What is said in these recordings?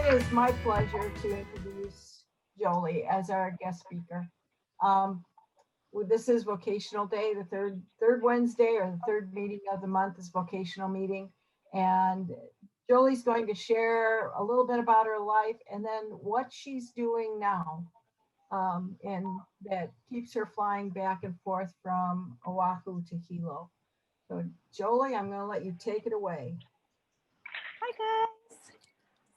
it is my pleasure to introduce Jolie as our guest speaker. This is Vocational Day, the third Wednesday or the third meeting of the month is vocational meeting. And Jolie's going to share a little bit about her life and then what she's doing now. And that keeps her flying back and forth from Oahu to Hilo. So Jolie, I'm going to let you take it away. Hi guys.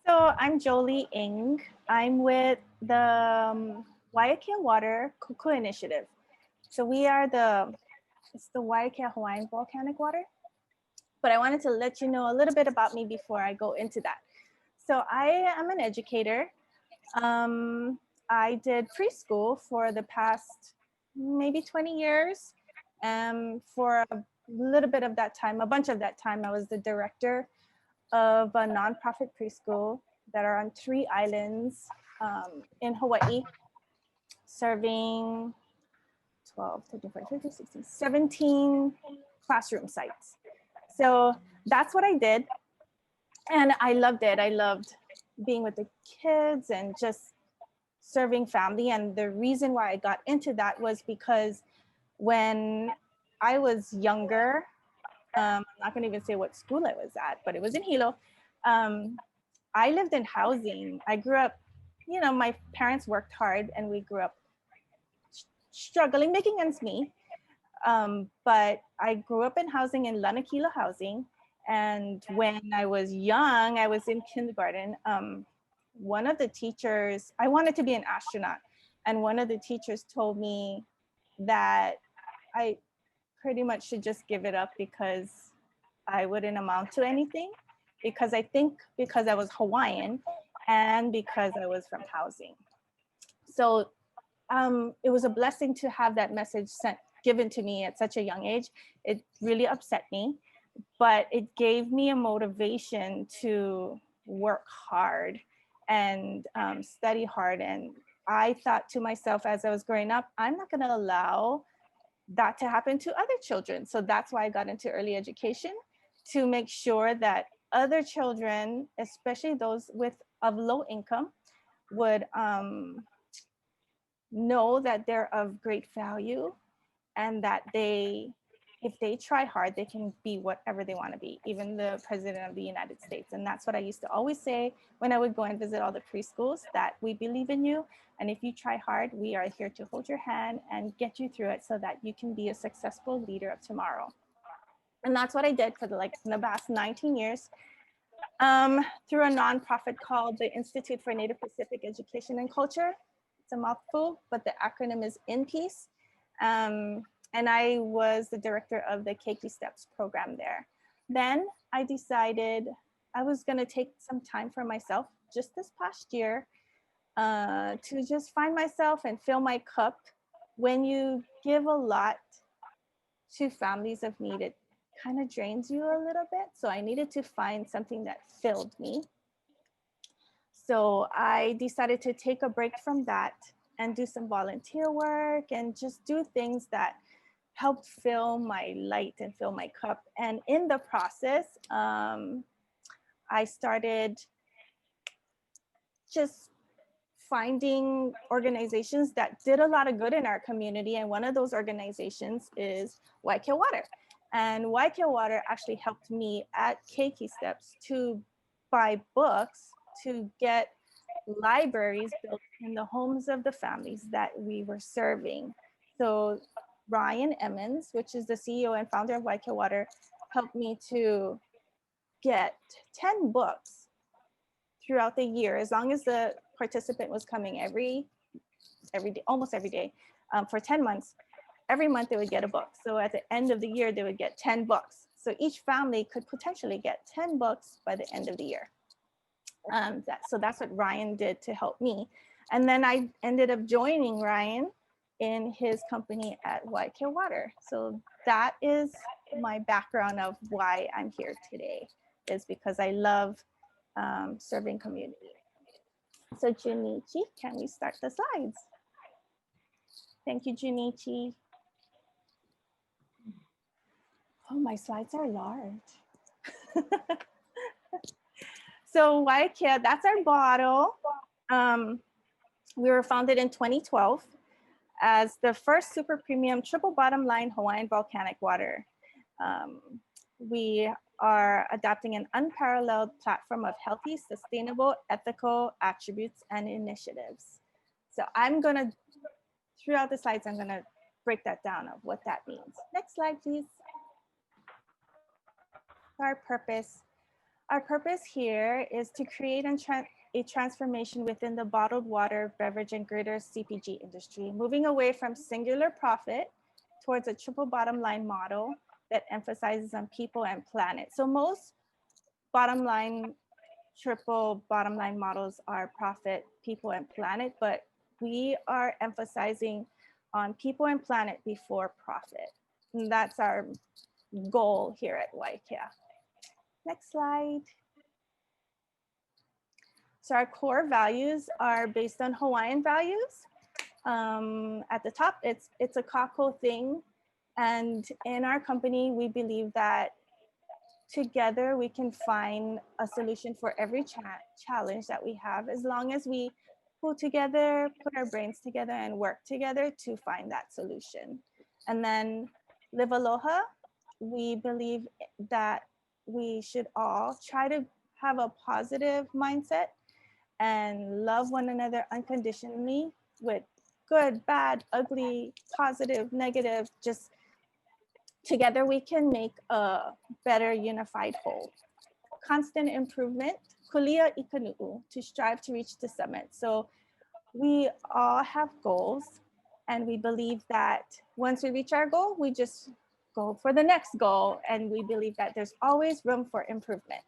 So I'm Geoli Ng. I'm with the Waiākea KÖKUA Initiative. So we are it's the Waiākea Hawaiian Volcanic Water. But I wanted to let you know a little bit about me before I go into that. So I am an educator. I did preschool for the past maybe 20 years. For a little bit of that time, a bunch of that time, I was the director of a nonprofit preschool that are on 3 islands in Hawaii, serving 12, 13, 14, 15, 16, 17 classroom sites. So that's what I did. And I loved it. I loved being with the kids and just serving family. And the reason why I got into that was because when I was younger, I'm not gonna even say what school I was at, but it was in Hilo. I lived in housing. I grew up, you know, my parents worked hard and we grew up struggling, making ends meet. But I grew up in housing in Lanakila housing. And when I was young, I was in kindergarten. One of the teachers, I wanted to be an astronaut. And one of the teachers told me that I pretty much should just give it up because I wouldn't amount to anything. Because I think because I was Hawaiian and because I was from housing. So it was a blessing to have that message given to me at such a young age. It really upset me, but it gave me a motivation to work hard and study hard. And I thought to myself as I was growing up, I'm not gonna allow that to happen to other children. So that's why I got into early education, to make sure that other children, especially those of low income, would know that they're of great value and that if they try hard, they can be whatever they want to be, even the president of the United States. And that's what I used to always say when I would go and visit all the preschools, that we believe in you. And if you try hard, we are here to hold your hand and get you through it so that you can be a successful leader of tomorrow. And that's what I did for the past 19 years through a nonprofit called the Institute for Native Pacific Education and Culture. It's a mouthful, but the acronym is INPEACE. And I was the director of the Keiki Steps program there. Then I decided I was gonna take some time for myself just this past year to just find myself and fill my cup. When you give a lot to families of need, it kind of drains you a little bit. So I needed to find something that filled me. So I decided to take a break from that and do some volunteer work and just do things that helped fill my light and fill my cup. And in the process, I started just finding organizations that did a lot of good in our community. And one of those organizations is Waiākea Water. And Waiākea Water actually helped me at Keiki Steps to buy books, to get libraries built in the homes of the families that we were serving. So Ryan Emmons, which is the CEO and founder of Waiākea Water, helped me to get 10 books throughout the year, as long as the participant was coming every day, almost every day, for 10 months. Every month they would get a book. So at the end of the year, they would get 10 books. So each family could potentially get 10 books by the end of the year. So that's what Ryan did to help me. And then I ended up joining Ryan in his company at Waiākea Water. So that is my background of why I'm here today, is because I love serving community. So Junichi, can we start the slides? Thank you, Junichi. Oh, my slides are large. So Waiākea, that's our bottle. We were founded in 2012 as the first super premium triple bottom line Hawaiian volcanic water. We are adopting an unparalleled platform of healthy, sustainable, ethical attributes and initiatives. So I'm gonna, throughout the slides, I'm gonna break that down of what that means. Next slide, please. Our purpose. Our purpose here is to create a transformation within the bottled water, beverage, and greater CPG industry, moving away from singular profit towards a triple bottom line model that emphasizes on people and planet. So most bottom line, triple bottom line models are profit, people, and planet, but we are emphasizing on people and planet before profit. And that's our goal here at Waiākea. Next slide. So our core values are based on Hawaiian values. At the top, it's a kākou thing. And in our company, we believe that together we can find a solution for every challenge that we have, as long as we pull together, put our brains together and work together to find that solution. And then live aloha, we believe that we should all try to have a positive mindset and love one another unconditionally with good, bad, ugly, positive, negative, just together we can make a better unified whole. Constant improvement, kulia ikanu'u, to strive to reach the summit. So we all have goals and we believe that once we reach our goal, we just go for the next goal. And we believe that there's always room for improvement.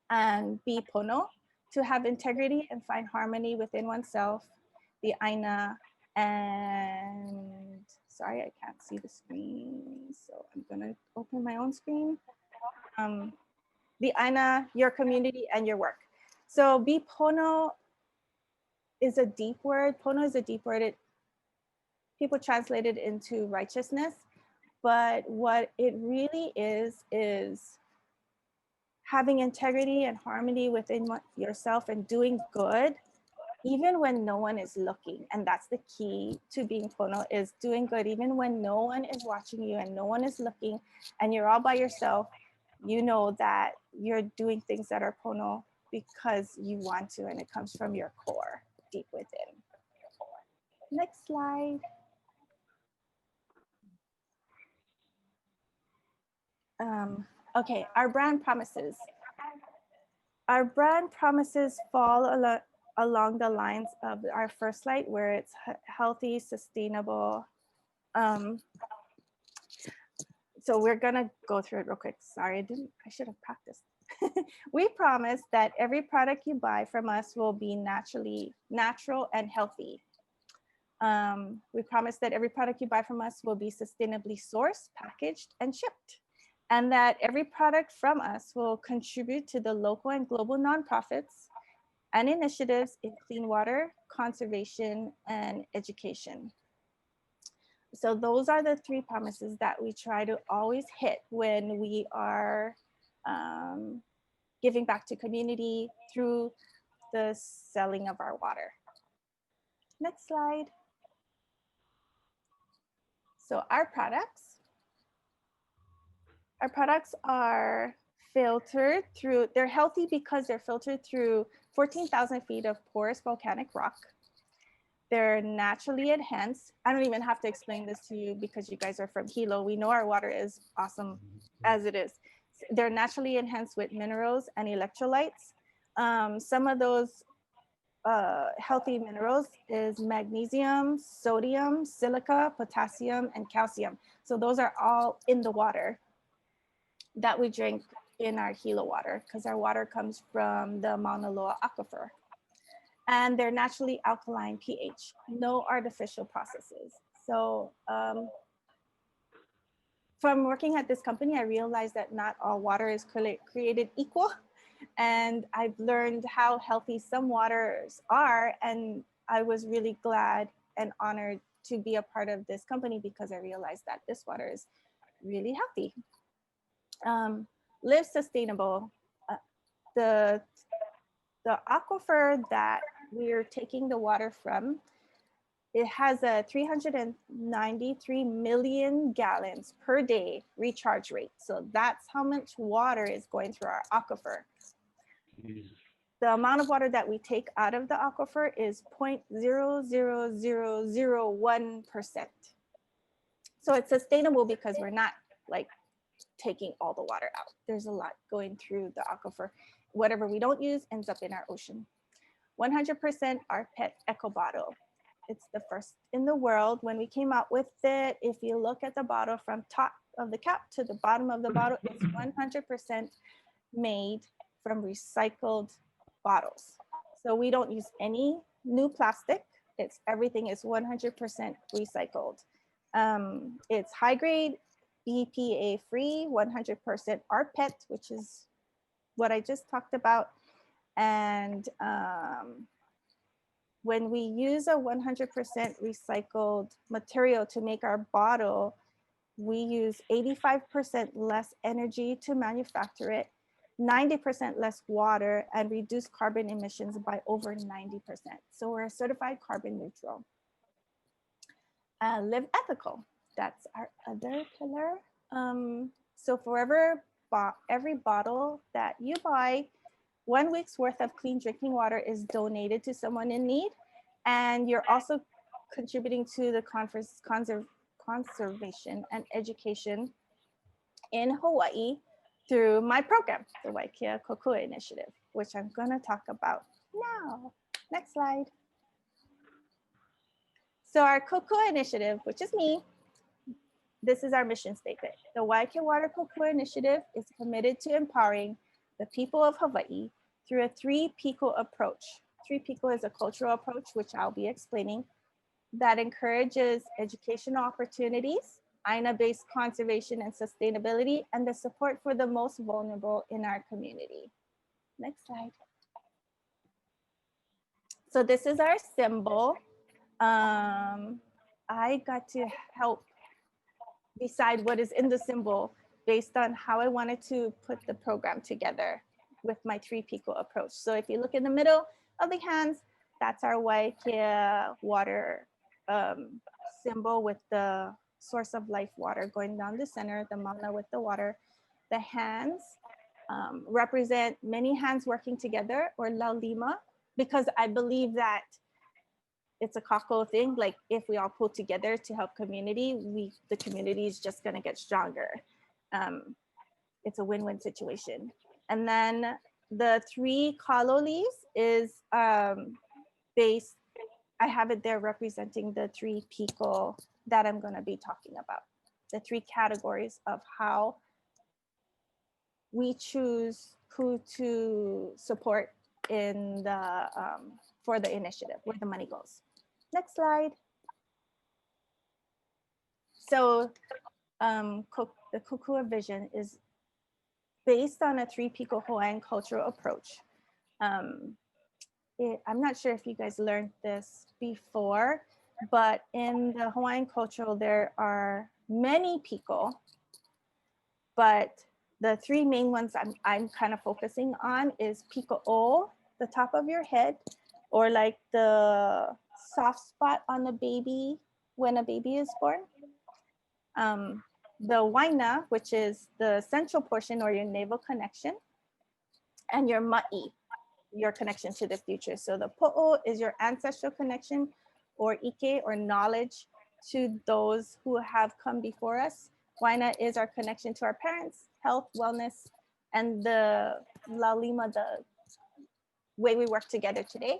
And be pono, to have integrity and find harmony within oneself, the aina, and sorry, I can't see the screen. So I'm gonna open my own screen. The aina, your community and your work. So be pono is a deep word. Pono is a deep word. People translate it into righteousness, but what it really is having integrity and harmony within yourself and doing good, even when no one is looking. And that's the key to being pono, is doing good, even when no one is watching you and no one is looking and you're all by yourself, you know that you're doing things that are pono because you want to, and it comes from your core, deep within. Next slide. Okay, our brand promises. Our brand promises fall along the lines of our first slide, where it's healthy, sustainable. So we're gonna go through it real quick. Sorry, I should have practiced. We promise that every product you buy from us will be natural and healthy. We promise that every product you buy from us will be sustainably sourced, packaged, and shipped. And that every product from us will contribute to the local and global nonprofits and initiatives in clean water, conservation, and education. So those are the three promises that we try to always hit when we are giving back to community through the selling of our water. Next slide. So our products are filtered through, they're healthy because they're filtered through 14,000 feet of porous volcanic rock. They're naturally enhanced. I don't even have to explain this to you because you guys are from Hilo. We know our water is awesome as it is. They're naturally enhanced with minerals and electrolytes. Some of those healthy minerals is magnesium, sodium, silica, potassium, and calcium. So those are all in the water that we drink in our Hilo water, because our water comes from the Mauna Loa aquifer. And they're naturally alkaline pH, no artificial processes. So from working at this company, I realized that not all water is created equal. And I've learned how healthy some waters are. And I was really glad and honored to be a part of this company because I realized that this water is really healthy. Live sustainable. the aquifer that we're taking the water from, it has a 393 million gallons per day recharge rate. So that's how much water is going through our aquifer. The amount of water that we take out of the aquifer is 0.00001%. So it's sustainable because we're not like taking all the water out. There's a lot going through the aquifer. Whatever we don't use ends up in our ocean. 100% our PET Eco bottle. It's the first in the world. When we came out with it, if you look at the bottle from top of the cap to the bottom of the bottle, it's 100% made from recycled bottles. So we don't use any new plastic. Everything is 100% recycled. It's high grade, BPA free, 100% rPET, which is what I just talked about. And when we use a 100% recycled material to make our bottle, we use 85% less energy to manufacture it, 90% less water, and reduce carbon emissions by over 90%. So we're certified carbon neutral. Live ethical, that's our other pillar. So for every bottle that you buy, 1 week's worth of clean drinking water is donated to someone in need. And you're also contributing to the conservation and education in Hawaii through my program, the Waiākea KÖKUA Initiative, which I'm gonna talk about now. Next slide. So our KÖKUA Initiative, which is me, this is our mission statement. The Waiākea Water KÖKUA Initiative is committed to empowering the people of Hawaii through a 3 Piko approach. 3 Piko is a cultural approach, which I'll be explaining, that encourages educational opportunities, aina-based conservation and sustainability, and the support for the most vulnerable in our community. Next slide. So this is our symbol. I got to help decide what is in the symbol based on how I wanted to put the program together with my 3 Piko approach. So if you look in the middle of the hands, that's our Waiākea water symbol with the source of life water going down the center, the mana with the water. The hands represent many hands working together, or laulima, because I believe that it's a kako thing. Like if we all pull together to help community, the community is just gonna get stronger. It's a win-win situation. And then the 3 kalo leaves is based, I have it there representing the 3 Piko that I'm gonna be talking about. The 3 categories of how we choose who to support in the, for the initiative, where the money goes. Next slide. So the KÖKUA vision is based on a 3 Piko Hawaiian cultural approach. I'm not sure if you guys learned this before, but in the Hawaiian culture, there are many Piko, but the 3 main ones I'm kind of focusing on is Piko O, the top of your head, or like the soft spot on the baby when a baby is born. The waina, which is the central portion or your navel connection, and your ma'i, your connection to the future. So the po'o is your ancestral connection, or ike, or knowledge to those who have come before us. Waina is our connection to our parents, health, wellness, and the laulima, the way we work together today.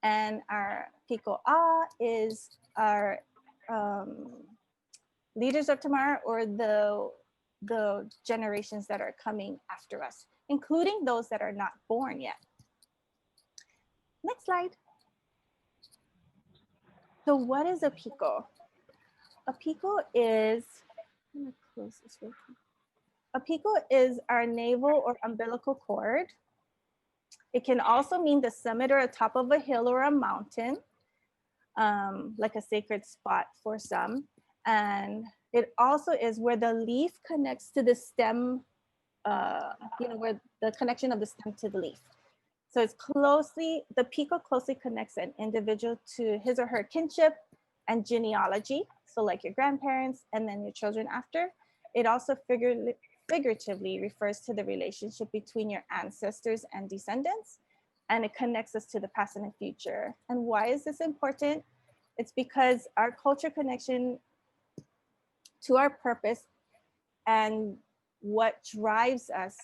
And our Piko A is our leaders of tomorrow, or the generations that are coming after us, including those that are not born yet. Next slide. So what is a Piko? A Piko is, I'm gonna close this real quick. A Piko is our navel or umbilical cord. It can also mean the summit or a top of a hill or a mountain, like a sacred spot for some. And it also is where the leaf connects to the stem where the connection of the stem to the leaf. So it's closely, the Piko closely connects an individual to his or her kinship and genealogy. So like your grandparents and then your children after. It also figuratively refers to the relationship between your ancestors and descendants. And it connects us to the past and the future. And why is this important? It's because our culture connection to our purpose and what drives us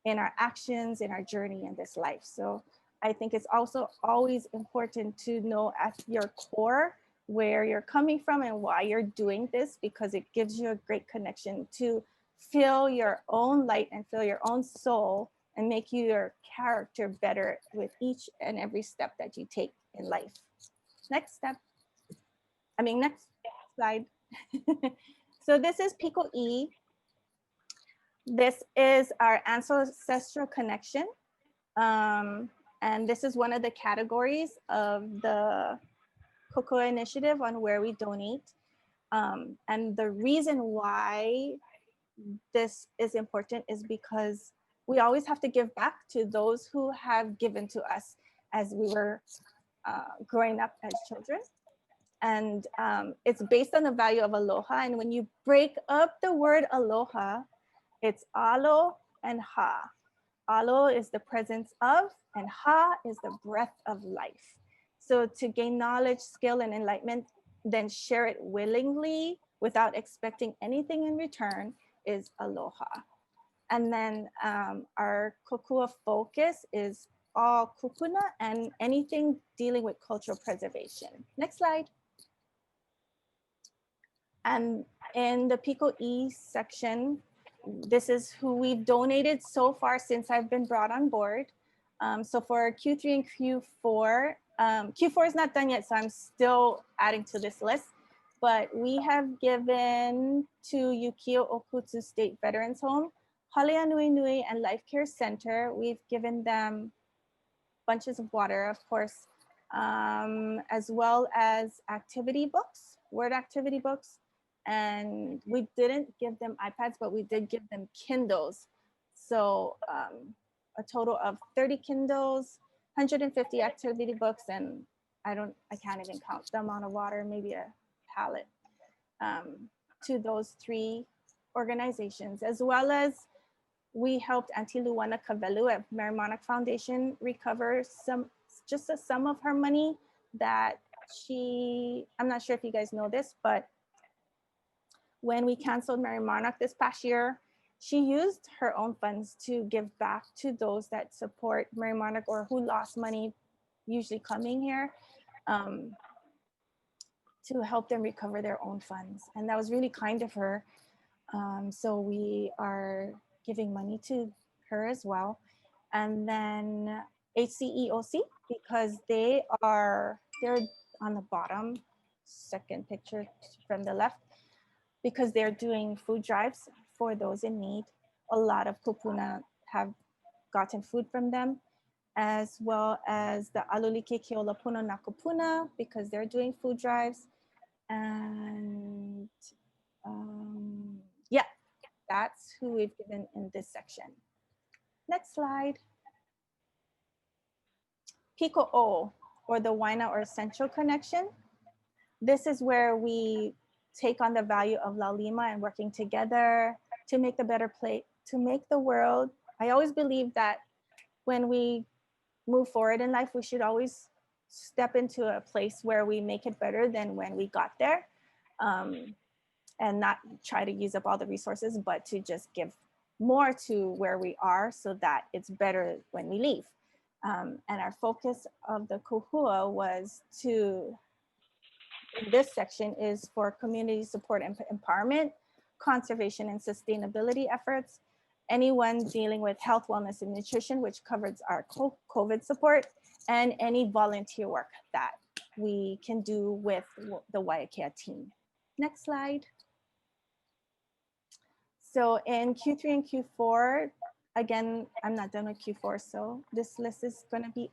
in our actions, in our journey in this life. So I think it's also always important to know at your core where you're coming from and why you're doing this, because it gives you a great connection to feel your own light and feel your own soul and make your character better with each and every step that you take in life. Next slide. So this is Piko E. This is our ancestral connection. And this is one of the categories of the KÖKUA Initiative on where we donate. And the reason why this is important is because we always have to give back to those who have given to us as we were growing up as children. And it's based on the value of aloha. And when you break up the word aloha, it's alo and ha. Alo is the presence of, and ha is the breath of life. So to gain knowledge, skill, and enlightenment, then share it willingly without expecting anything in return is aloha. And then our KÖKUA focus is all kupuna and anything dealing with cultural preservation. Next slide. And in the Piko E section, this is who we've donated so far since I've been brought on board. So for Q3 and Q4, Q4 is not done yet, so I'm still adding to this list. But we have given to Yukio Okutsu State Veterans Home, Halia Nui Nui and Life Care Center. We've given them bunches of water, of course, as well as activity books, word activity books. And we didn't give them iPads, but we did give them Kindles. So a total of 30 Kindles, 150 activity books, and I can't even count the amount of water, maybe a pallet, to those 3 organizations, as well as we helped Auntie Luana Kavelu at Merrimack Foundation recover just a sum of her money that I'm not sure if you guys know this, but when we canceled Merrimack this past year, she used her own funds to give back to those that support Merrimack or who lost money usually coming here, to help them recover their own funds. And that was really kind of her. So we are giving money to her as well. And then HCEOC, because they're on the bottom, second picture from the left, because they're doing food drives for those in need. A lot of kupuna have gotten food from them, as well as the Alulike Keolapuna Nakupuna, because they're doing food drives. And yeah, that's who we've given in this section. Next slide. Piko O, or the Waina or Essential Connection. This is where we take on the value of Laulima and working together to make the better place, to make the world. I always believe that when we move forward in life, we should always step into a place where we make it better than when we got there, and not try to use up all the resources, but to just give more to where we are so that it's better when we leave. And our focus of the KÖKUA was to, in this section, is for community support and empowerment, conservation and sustainability efforts, anyone dealing with health, wellness, and nutrition, which covers our COVID support, and any volunteer work that we can do with the Waiākea team. Next slide. So in Q3 and Q4, again, I'm not done with Q4, so this list is gonna be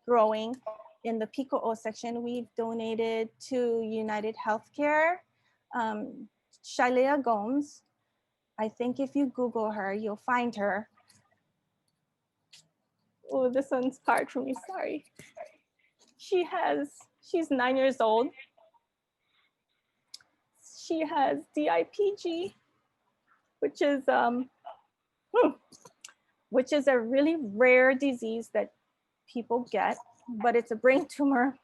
growing. In the Piko O section, we've donated to United Healthcare, Shailea Gomes, I think if you Google her, you'll find her. Oh, this one's hard for me, sorry. She's 9 years old. She has DIPG, which is a really rare disease that people get, but it's a brain tumor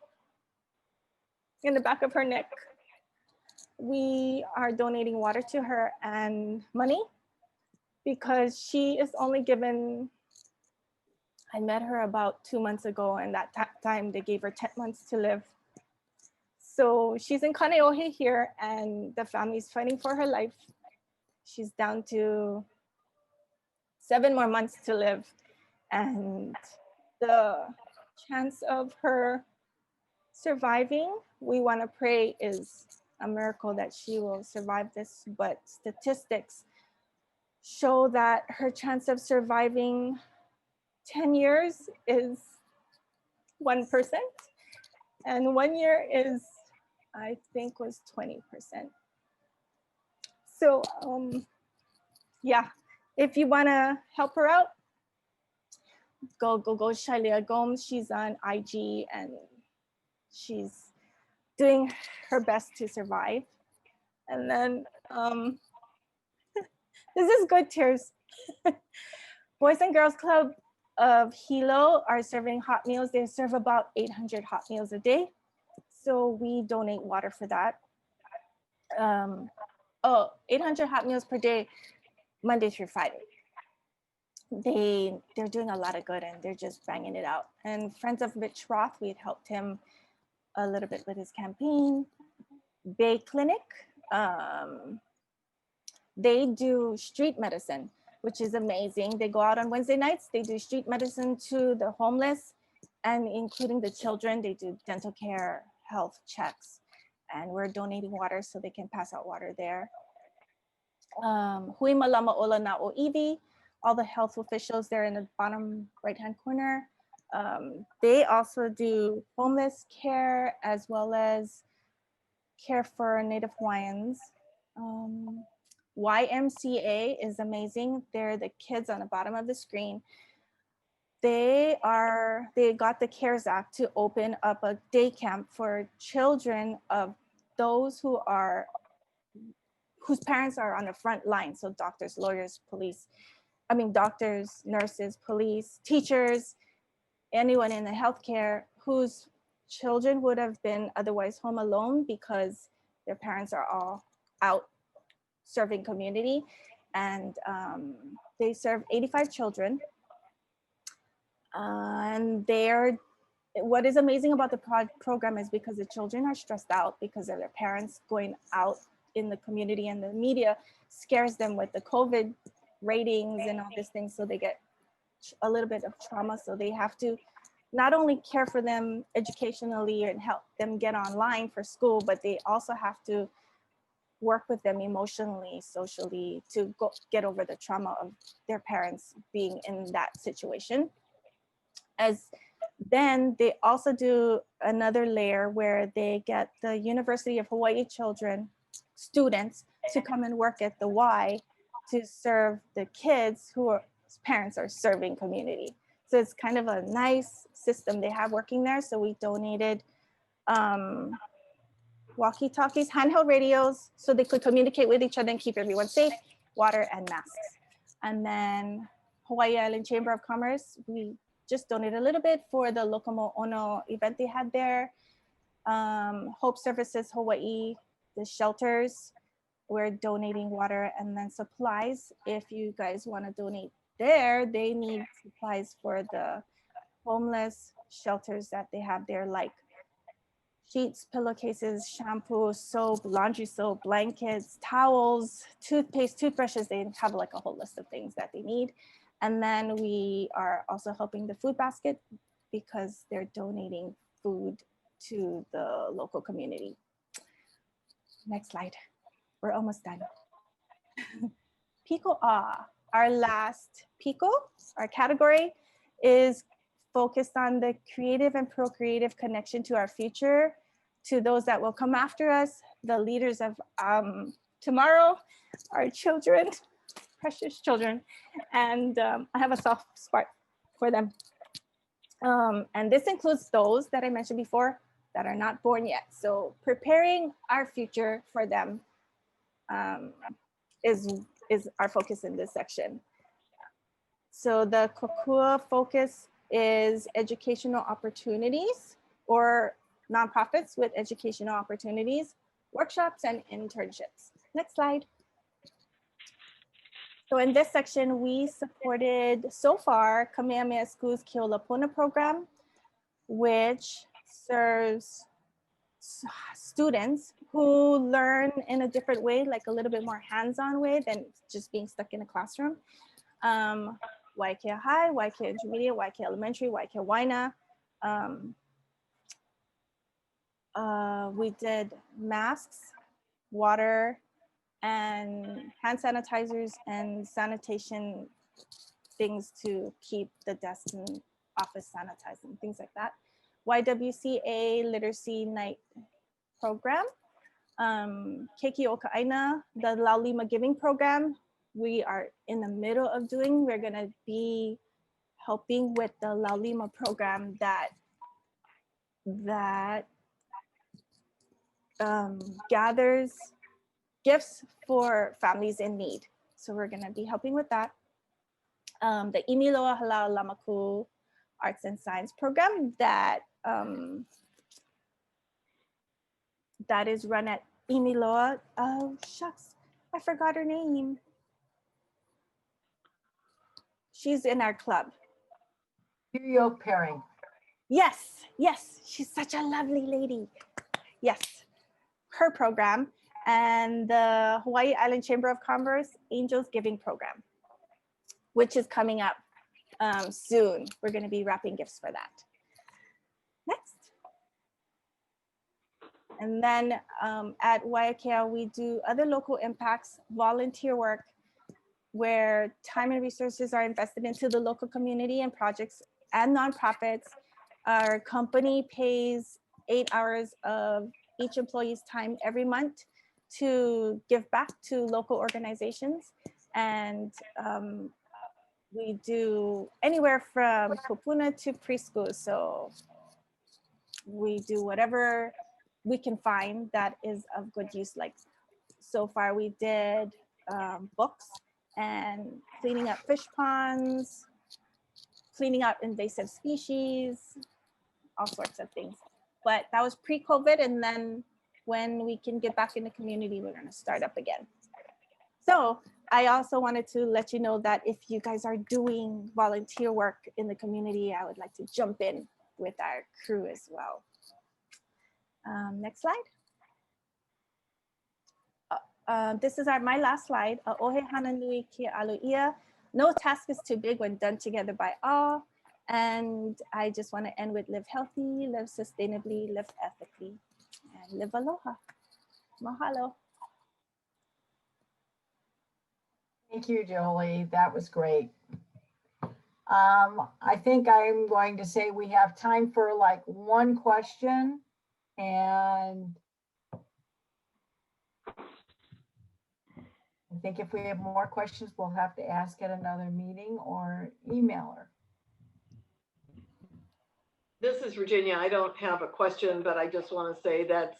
in the back of her neck. We are donating water to her and money because she is only given, I met her about 2 months ago, and that time they gave her 10 months to live. So she's in Kaneohe here, and the family's fighting for her life. She's down to 7 more months to live, and the chance of her surviving, we want to pray, is a miracle that she will survive this, but statistics show that her chance of surviving 10 years is 1%, and 1 year is, I think, was 20%. So yeah, if you want to help her out, go Shalia Gomes. She's on IG and she's doing her best to survive. And then this is good, Tears. Boys and Girls Club of Hilo are serving hot meals. They serve about 800 hot meals a day. So we donate water for that. 800 hot meals per day, Monday through Friday. They're doing a lot of good and they're just banging it out. And Friends of Mitch Roth, we had helped him a little bit with his campaign. Bay Clinic, they do street medicine, which is amazing. They go out on Wednesday nights, they do street medicine to the homeless, and including the children. They do dental care, health checks, and we're donating water so they can pass out water there. Hui Malama Ola Na O Iwi, all the health officials there in the bottom right-hand corner. They also do homeless care as well as care for Native Hawaiians. YMCA is amazing. They're the kids on the bottom of the screen. They got the CARES Act to open up a day camp for children of those whose parents are on the front line. So doctors, lawyers, doctors, nurses, police, teachers, anyone in the healthcare whose children would have been otherwise home alone because their parents are all out serving community. And they serve 85 children. And what is amazing about the program is because the children are stressed out because of their parents going out in the community, and the media scares them with the COVID ratings and all these things. So they get a little bit of trauma. So they have to not only care for them educationally and help them get online for school, but they also have to work with them emotionally, socially, to get over the trauma of their parents being in that situation. Then they also do another layer where they get the University of Hawaii students to come and work at the Y to serve the kids whose parents are serving community. So it's kind of a nice system they have working there. So we donated walkie-talkies, handheld radios, so they could communicate with each other and keep everyone safe, water and masks. And then Hawaii Island Chamber of Commerce, we just donated a little bit for the Lokomo Ono event they had there. Hope Services Hawaii, the shelters, we're donating water and then supplies. If you guys want to donate there, they need supplies for the homeless shelters that they have there, like sheets, pillowcases, shampoo, soap, laundry soap, blankets, towels, toothpaste, toothbrushes. They have like a whole list of things that they need. And then we are also helping the food basket because they're donating food to the local community. Next slide. We're almost done. Piko, our last Piko, our category is focused on the creative and procreative connection to our future, to those that will come after us, the leaders of tomorrow, our children. precious children, and I have a soft spot for them. And this includes those that I mentioned before that are not born yet. So preparing our future for them is our focus in this section. So the KÖKUA focus is educational opportunities, or nonprofits with educational opportunities, workshops, and internships. Next slide. So in this section, we supported so far Kamehameha School's Keolapuna program, which serves students who learn in a different way, like a little bit more hands-on way than just being stuck in a classroom. Waiākea High, Waiākea Intermediate, Waiākea Elementary, Waiākea Waina. We did masks, water, and hand sanitizers and sanitation things to keep the desk and office sanitized and things like that. YWCA Literacy Night Program. Keiki Oka'aina, the Laulima Giving Program, we are in the middle of doing. We're gonna be helping with the Laulima program that gathers gifts for families in need. So we're gonna be helping with that. The Iniloa Halal Lamaku Arts and Science Program that that is run at Iniloa. Oh shucks, I forgot her name. She's in our club. Curio pairing. Yes, yes, she's such a lovely lady. Yes, her program, and the Hawaii Island Chamber of Commerce Angels Giving Program, which is coming up soon. We're going to be wrapping gifts for that. Next. And then at Waiākea, we do other local impacts, volunteer work, where time and resources are invested into the local community and projects and nonprofits. Our company pays 8 hours of each employee's time every month to give back to local organizations. And we do anywhere from kupuna to preschool. So we do whatever we can find that is of good use. Like so far we did books and cleaning up fish ponds, cleaning up invasive species, all sorts of things. But that was pre-COVID, and then when we can get back in the community, we're gonna start up again. So I also wanted to let you know that if you guys are doing volunteer work in the community, I would like to jump in with our crew as well. Next slide. This is my last slide. Ohe hana nui kia alu'ia. No task is too big when done together by all. And I just want to end with live healthy, live sustainably, live ethically, and live aloha. Mahalo. Thank you, Jolie. That was great. I think I'm going to say we have time for like one question, and I think if we have more questions, we'll have to ask at another meeting or email her. This is Virginia. I don't have a question, but I just want to say that's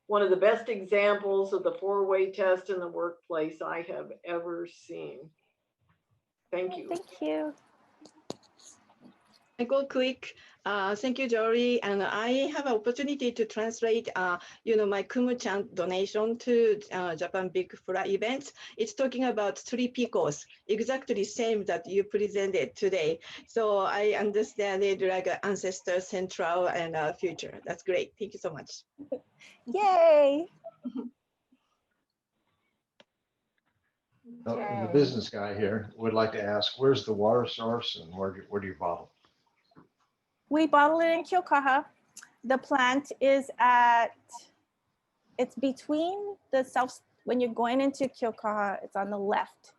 one of the best examples of the 4-way test in the workplace I have ever seen. Thank you. Thank you. I go quick. Thank you, Jolie. And I have an opportunity to translate, my Kumu-chan donation to Japan Big Fura events. It's talking about 3 Pikos, exactly same that you presented today. So I understand it like ancestor, central, and future. That's great. Thank you so much. Yay. Okay. The business guy here would like to ask, where's the water source and where do you bottle? We bottle it in KÖKUA. The plant is it's between the when you're going into KÖKUA, it's on the left.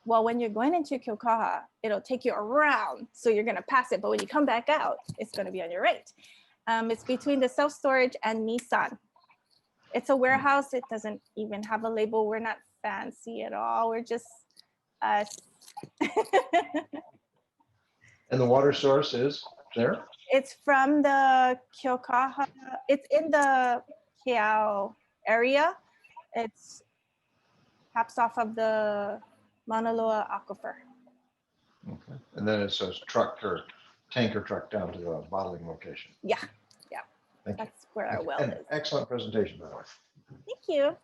Well, when you're going into KÖKUA, it'll take you around. So you're gonna pass it, but when you come back out, it's gonna be on your right. It's between the self-storage and Nissan. It's a warehouse. It doesn't even have a label. We're not fancy at all. We're just us. And the water source is there? It's from the KÖKUA. It's in the Keao area. It's taps off of the Mauna Loa aquifer. Okay. And then it says truck or tanker truck down to the bottling location. Yeah, Thank you. that's where our well And is. excellent presentation, by the way. Thank you.